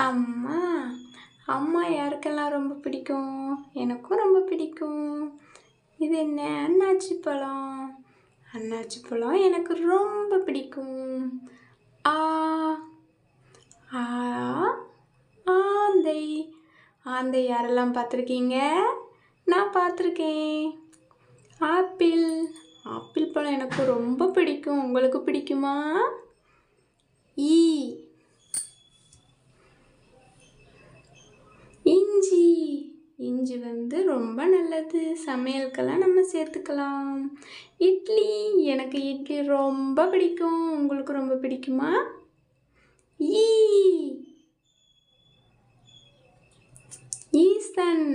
அம்மா. அம்மா யாருக்கெல்லாம் ரொம்ப பிடிக்கும்? எனக்கும் ரொம்ப பிடிக்கும். இது என்ன? அன்னாச்சி பழம். அன்னாச்சி பழம் எனக்கு ரொம்ப பிடிக்கும். ஆ ஆ ஆந்தை. ஆந்தை யாரெல்லாம் பார்த்துருக்கீங்க? நான் பார்த்துருக்கேன். ஆப்பிள். ஆப்பிள் பழம் எனக்கு ரொம்ப பிடிக்கும். உங்களுக்கு பிடிக்குமா? ஈ இஞ்சி. இஞ்சி ரொம்ப நல்லது. சமையலுக்கெல்லாம் நம்ம சேர்த்துக்கலாம். இட்லி. எனக்கு இட்லி ரொம்ப பிடிக்கும். உங்களுக்கு ரொம்ப பிடிக்குமா? ஈ ஈசன்.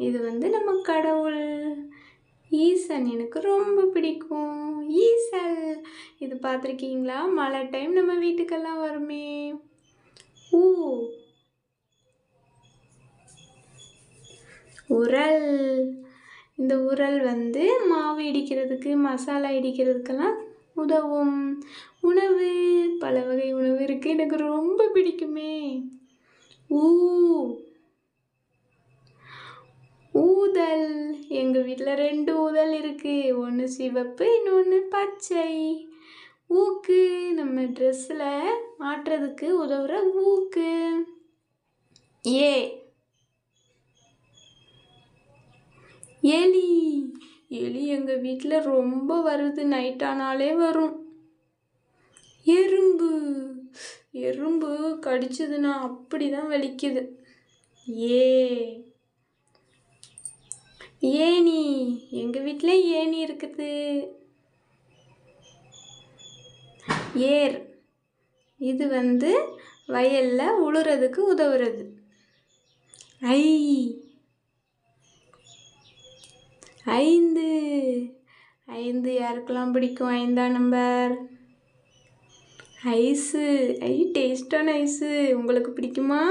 இது நம்ம கடவுள். ஈசன் எனக்கு ரொம்ப பிடிக்கும். ஈசல். இது பார்த்துருக்கீங்களா? மழை டைம் நம்ம வீட்டுக்கெல்லாம் வருமே. ஊ உரல். இந்த உரல் மாவு இடிக்கிறதுக்கு, மசாலா இடிக்கிறதுக்கெல்லாம் உதவும். உணவு. பல வகை உணவு இருக்குது. எனக்கு ரொம்ப பிடிக்குமே. ஊதல். எங்கள் வீட்டில் 2 ஊதல் இருக்குது. ஒன்று சிவப்பு, இன்னொன்று பச்சை. ஊக்கு. நம்ம ட்ரெஸ்ஸில் மாட்டுறதுக்கு உதவுற ஊக்கு. எலி. எலி எங்கள் வீட்டில் ரொம்ப வருது. நைட்டானாலே வரும். எறும்பு. எறும்பு கடிச்சதுன்னா அப்படி தான் வலிக்குது. ஏணி. எங்கள் வீட்டில் ஏணி இருக்குது. ஏர். இது வயலில் உழுறதுக்கு உதவுறது. ஐந்து. ஐந்து யாருக்கெல்லாம் பிடிக்கும்? 5ஆம் நம்பர். ஐஸு. டேஸ்டான ஐஸு. உங்களுக்கு பிடிக்குமா?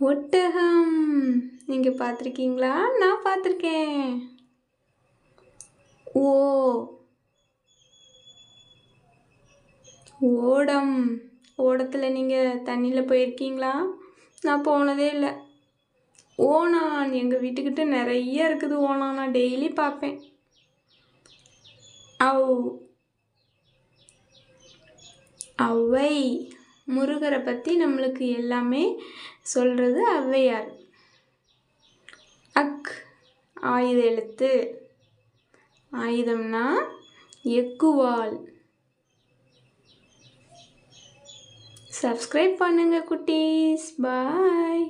ஒட்டகம். நீங்கள் பார்த்துருக்கீங்களா? நான் பார்த்துருக்கேன். ஓடம். ஓடத்தில் நீங்கள் தண்ணியில் போயிருக்கீங்களா? நான் போனதே இல்லை. ஓணான். எங்கள் வீட்டுக்கிட்ட நிறைய இருக்குது ஓணான். நான் டெய்லி பார்ப்பேன். ஔவை. முருகரை பற்றி நம்மளுக்கு எல்லாமே சொல்கிறது ஔவையார். ஆயுத எழுத்து. ஆயுதம்னா எக்குவால். சப்ஸ்கிரைப் பண்ணுங்க குட்டீஸ். பாய்.